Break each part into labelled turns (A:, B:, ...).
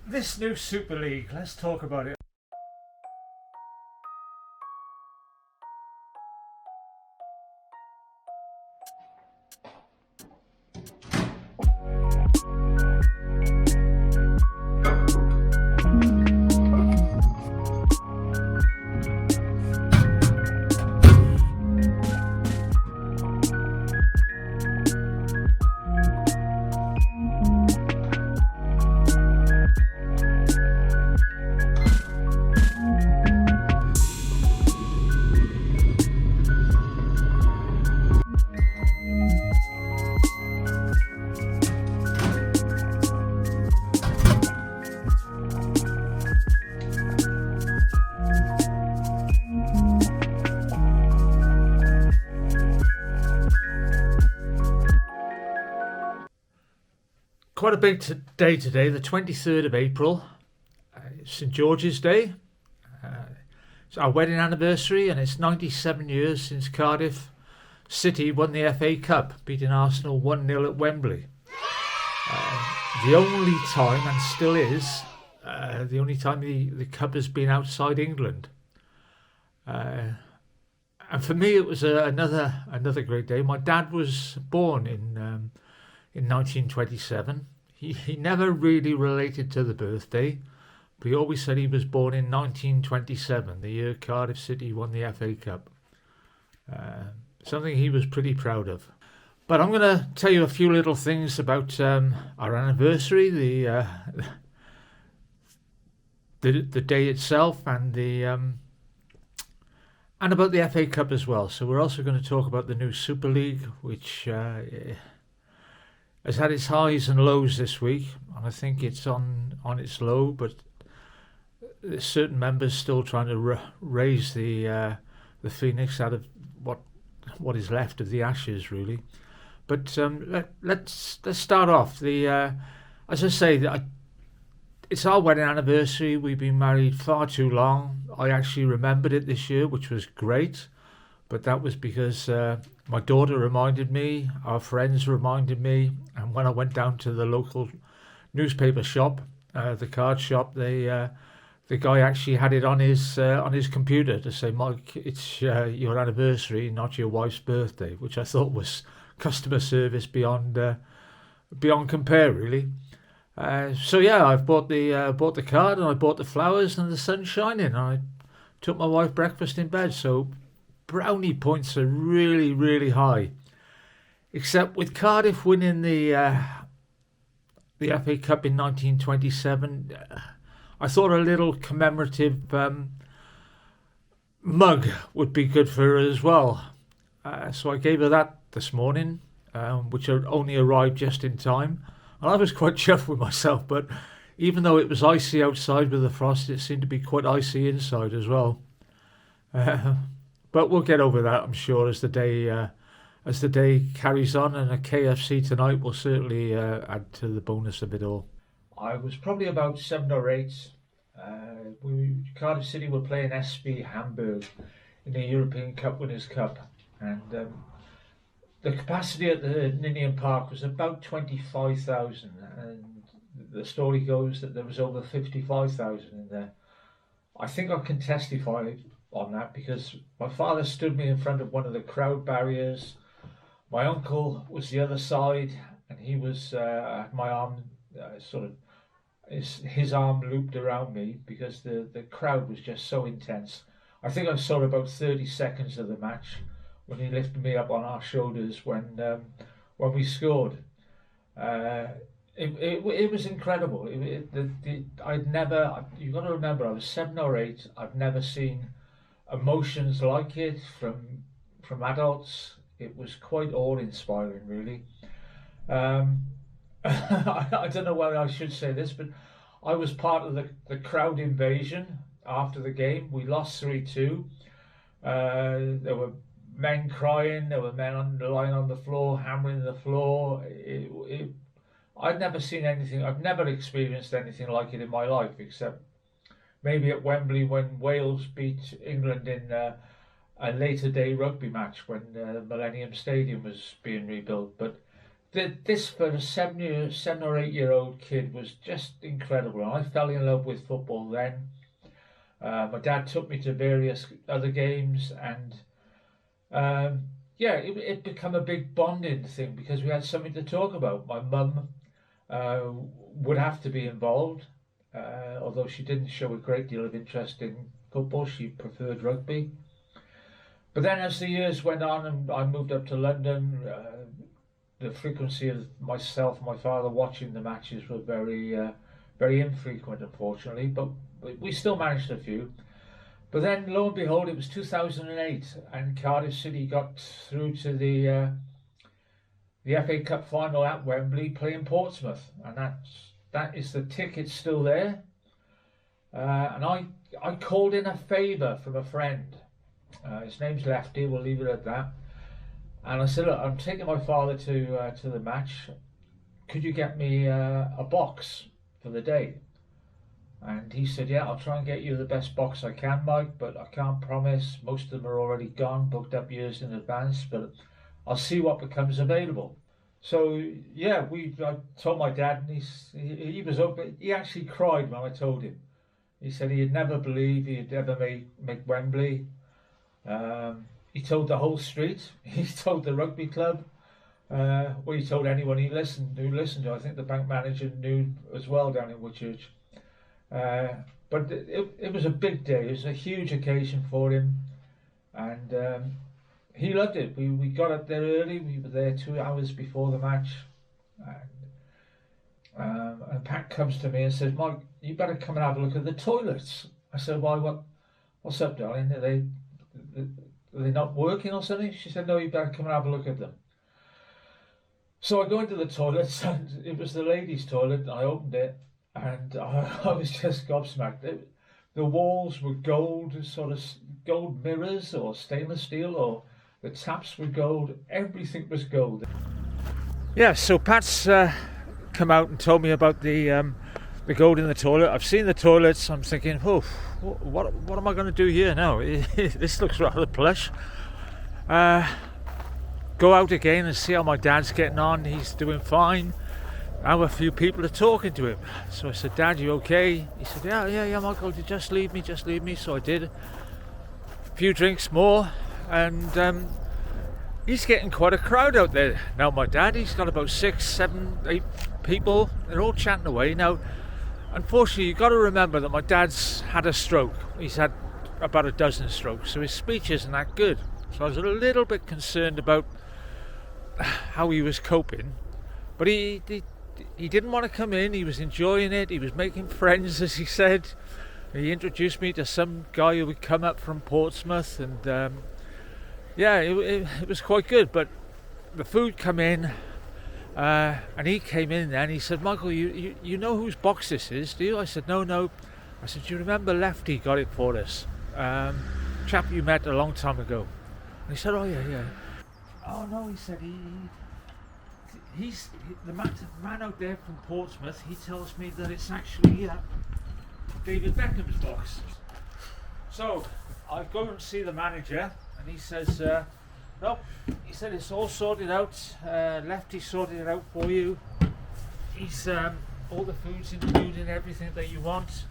A: This new Super League, let's talk about it. Quite a big day today, the 23rd of April, St George's Day. It's our wedding anniversary, and it's 97 years since Cardiff City won the FA Cup, beating Arsenal 1-0 at Wembley. The only time, and still is, the only time the Cup has been outside England. And for me it was another great day. My dad was born in 1927. He never really related to the birthday, but he always said he was born in 1927, the year Cardiff City won the FA Cup. Something he was pretty proud of. But I'm going to tell you a few little things about our anniversary, the day itself, and and about the FA Cup as well. So we're also going to talk about the new Super League, which has had its highs and lows this week, and I think it's on its low, but there's certain members still trying to raise the phoenix out of what is left of the ashes, really. But let's start off. As I say, it's our wedding anniversary. We've been married far too long. I actually remembered it this year, which was great, but that was because my daughter reminded me, our friends reminded me, and when I went down to the local newspaper shop, the card shop, the guy actually had it on his computer to say, "Mike, it's your anniversary, not your wife's birthday," which I thought was customer service beyond compare, really. So yeah, I've bought the card, and I bought the flowers, and the sun's shining, and I took my wife breakfast in bed. So brownie points are really, really high. Except with Cardiff winning the FA Cup in 1927, I thought a little commemorative mug would be good for her as well. So I gave her that this morning, which only arrived just in time. And I was quite chuffed with myself, but even though it was icy outside with the frost, it seemed to be quite icy inside as well. But we'll get over that, I'm sure, as the day carries on, and a KFC tonight will certainly add to the bonus of it all. I was probably about 7 or 8. Cardiff City were playing SB Hamburg in the European Cup Winners' Cup, and the capacity at the Ninian Park was about 25,000, and the story goes that there was over 55,000 in there. I think I can testify on that because my father stood me in front of one of the crowd barriers. My uncle was the other side, and he was had my arm his arm looped around me because the crowd was just so intense. I think I saw about 30 seconds of the match when he lifted me up on our shoulders when we scored. It was incredible. I'd never. You've got to remember, I was 7 or 8. I've never seen emotions like it from adults. It was quite awe-inspiring, really. I don't know whether I should say this, but I was part of the crowd invasion after the game. We lost 3-2. There were men crying. There were men lying on the floor, hammering the floor. I'd never seen anything. I've never experienced anything like it in my life, except maybe at Wembley when Wales beat England in a later day rugby match when Millennium Stadium was being rebuilt. But This for a 7 or 8 year old kid was just incredible. I fell in love with football then. My dad took me to various other games, and yeah, it became a big bonding thing because we had something to talk about. My mum uh, would have to be involved, although she didn't show a great deal of interest in football. She preferred rugby. But then, as the years went on, and I moved up to London, the frequency of myself and my father watching the matches were very infrequent, unfortunately. But we still managed a few. But then, lo and behold, it was 2008, and Cardiff City got through to the FA Cup final at Wembley, playing Portsmouth, and that is the ticket still there. And I called in a favour from a friend. His name's Lefty. We'll leave it at that. And I said, look, I'm taking my father to the match. Could you get me a box for the day? And he said, yeah, I'll try and get you the best box I can, Mike, but I can't promise. Most of them are already gone, booked up years in advance, but I'll see what becomes available. So yeah, I told my dad, and he was open. He actually cried when I told him. He said he'd never believe he'd ever make Wembley. He told the whole street. He told the rugby club. Well, he told anyone who listened to. I think the bank manager knew as well down in Woodchurch. But it was a big day. It was a huge occasion for him, and he loved it. We got up there early. We were there 2 hours before the match, and Pat comes to me and says, "Mike, you better come and have a look at the toilets." I said, "Why? What's up, darling? Are they not working or something?" She said, "No, you better come and have a look at them." So I go into the toilets, and it was the ladies' toilet. And I opened it, and I was just gobsmacked. The walls were gold, sort of gold mirrors or stainless steel, or the taps were gold. Everything was gold. Yeah, so Pat's come out and told me about the gold in the toilet. I've seen the toilets. I'm thinking, oh, what am I going to do here now? This looks rather plush. Go out again and see how my dad's getting on. He's doing fine. Now a few people are talking to him. So I said, "Dad, you okay?" He said, yeah, Michael, just leave me. So I did. A few drinks more, and he's getting quite a crowd out there. Now my dad, he's got about 6, 7, 8 people. They're all chatting away. Now, unfortunately, you've got to remember that my dad's had a stroke. He's had about a dozen strokes, so his speech isn't that good. So I was a little bit concerned about how he was coping. But he didn't want to come in. He was enjoying it. He was making friends, as he said. He introduced me to some guy who would come up from Portsmouth, and yeah, it was quite good. But the food come in, and he came in then. He said, "Michael, you know whose box this is, do you?" I said, No. I said, "Do you remember Lefty got it for us? Chap you met a long time ago." And he said, "Oh yeah." "Oh no," he said, he's the man out there from Portsmouth. He tells me that it's actually David Beckham's box." So I go and see the manager, and he says, "No," he said, "it's all sorted out. Lefty sorted it out for you. He's all the food's included, everything that you want."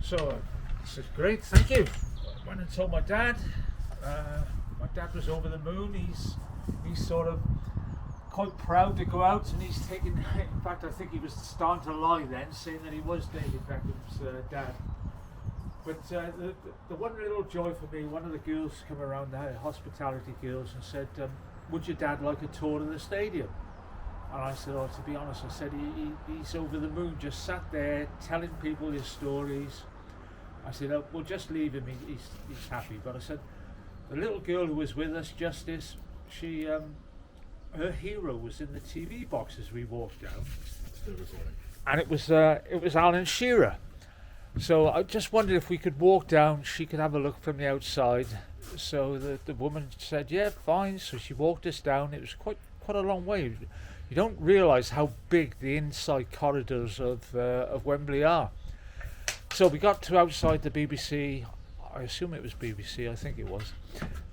A: So I said, "Great, thank you." I went and told my dad. My dad was over the moon. He's sort of quite proud to go out, and he's taking. In fact, I think he was starting to lie then, saying that he was David Beckham's dad. But the one little joy for me, one of the girls come around, the hospitality girls, and said, "Would your dad like a tour of the stadium?" And I said, "Oh, to be honest," I said, he's over the moon, just sat there telling people his stories. I said, "Oh, we'll just leave him. He's happy." But I said, the little girl who was with us, Justice, she her hero was in the TV box as we walked down, and it was Alan Shearer. So I just wondered if we could walk down. She could have a look from the outside. So the woman said, "Yeah, fine." So she walked us down. It was quite a long way. You don't realise how big the inside corridors of Wembley are. So we got to outside the BBC. I assume it was BBC. I think it was.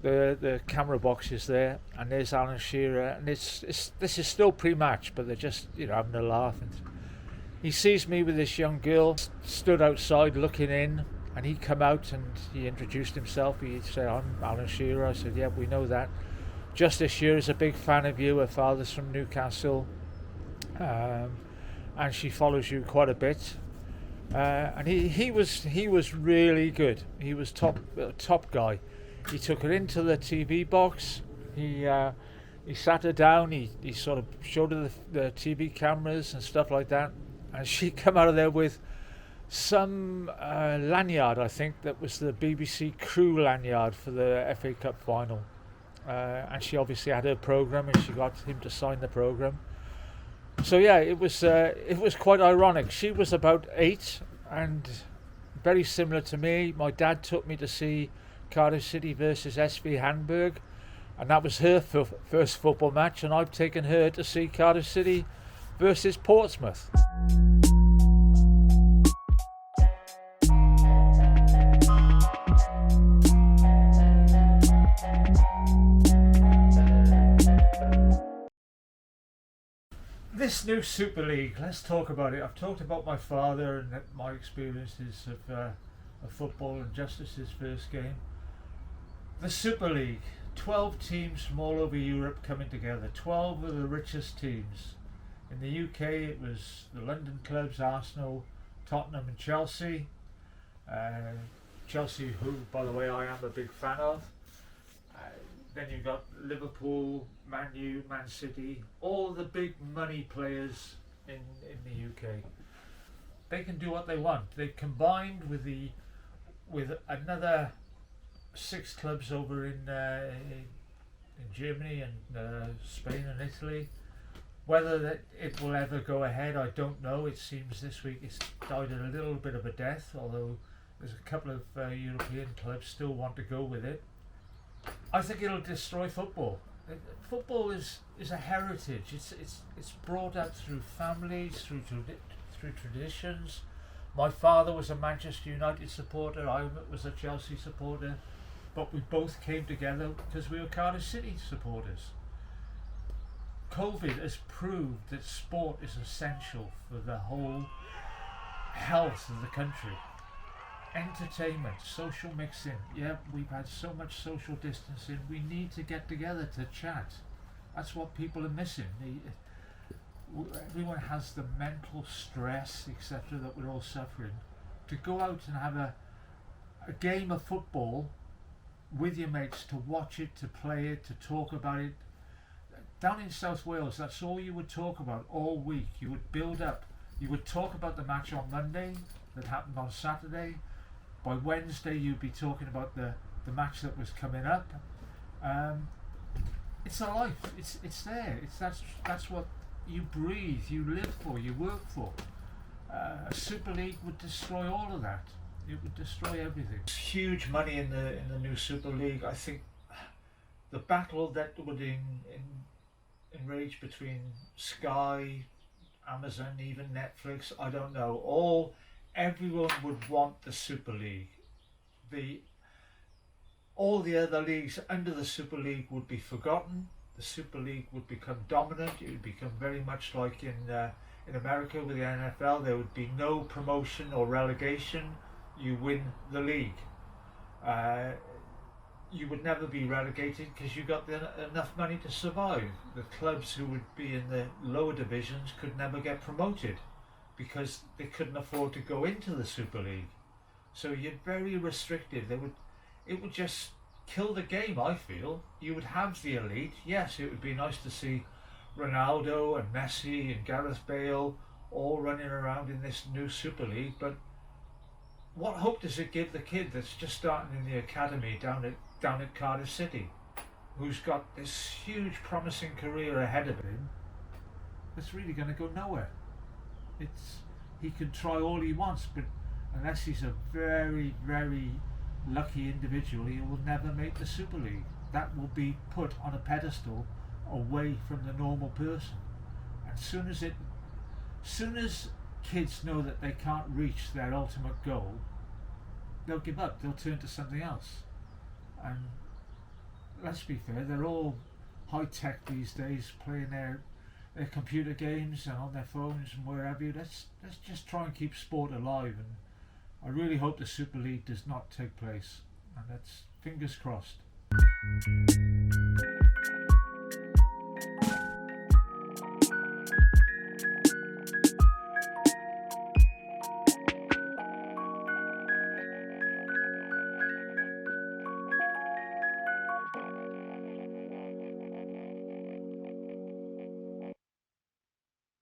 A: The camera box is there, and there's Alan Shearer, and this is still pre-match, but they're just having a laugh. And he sees me with this young girl, stood outside looking in, and he come out and he introduced himself. He said, "I'm Alan Shearer." I said, "Yeah, we know that. Justice Shearer's a big fan of you. Her father's from Newcastle, and she follows you quite a bit." And he was really good. He was top guy. He took her into the TV box. He sat her down. He sort of showed her the TV cameras and stuff like that. And she come out of there with some lanyard, I think, that was the BBC Crew lanyard for the FA Cup final. And she obviously had her programme, and she got him to sign the programme. So yeah, it was quite ironic. She was about 8 and very similar to me. My dad took me to see Cardiff City versus SV Hamburg, and that was her first football match, and I've taken her to see Cardiff City versus Portsmouth. This new Super League, let's talk about it. I've talked about my father and my experiences of football and Justice's first game. The Super League, 12 teams from all over Europe coming together, 12 of the richest teams. In the UK it was the London clubs, Arsenal, Tottenham and Chelsea. Chelsea, who by the way I am a big fan of. Then you've got Liverpool, Man U, Man City, all the big money players in the UK. They can do what they want. They've combined with another 6 clubs over in Germany and Spain and Italy. Whether it will ever go ahead, I don't know. It seems this week it's died a little bit of a death, although there's a couple of European clubs still want to go with it. I think it'll destroy football. Football is a heritage. It's brought up through families, through traditions. My father was a Manchester United supporter. I was a Chelsea supporter, but we both came together because we were Cardiff City supporters. COVID has proved that sport is essential for the whole health of the country. Entertainment, social mixing. Yeah, we've had so much social distancing. We need to get together to chat. That's what people are missing. Everyone has the mental stress, etc., that we're all suffering. To go out and have a game of football with your mates, to watch it, to play it, to talk about it. Down in South Wales, that's all you would talk about all week. You would build up. You would talk about the match on Monday that happened on Saturday. By Wednesday you'd be talking about the match that was coming up. It's a life. It's there. That's what you breathe, you live for, you work for. A Super League would destroy all of that. It would destroy everything. There's huge money in the new Super League. I think the battle that would enrage between Sky, Amazon, even Netflix, I don't know, everyone would want the Super League. All the other leagues under the Super League would be forgotten. The Super League would become dominant. It would become very much like in America with the NFL. There would be no promotion or relegation. You win the league. You would never be relegated because you got enough money to survive. The clubs who would be in the lower divisions could never get promoted because they couldn't afford to go into the Super League. So you're very restrictive. It would just kill the game, I feel. You would have the elite. Yes, it would be nice to see Ronaldo and Messi and Gareth Bale all running around in this new Super League, but what hope does it give the kid that's just starting in the academy down at Cardiff City, who's got this huge promising career ahead of him that's really going to go nowhere? He can try all he wants, but unless he's a very, very lucky individual, he will never make the Super League. That will be put on a pedestal away from the normal person. And soon as kids know that they can't reach their ultimate goal, they'll give up. They'll turn to something else. And let's be fair, they're all high tech these days, playing their computer games and on their phones and wherever. Let's just try and keep sport alive. And I really hope the Super League does not take place. And that's fingers crossed.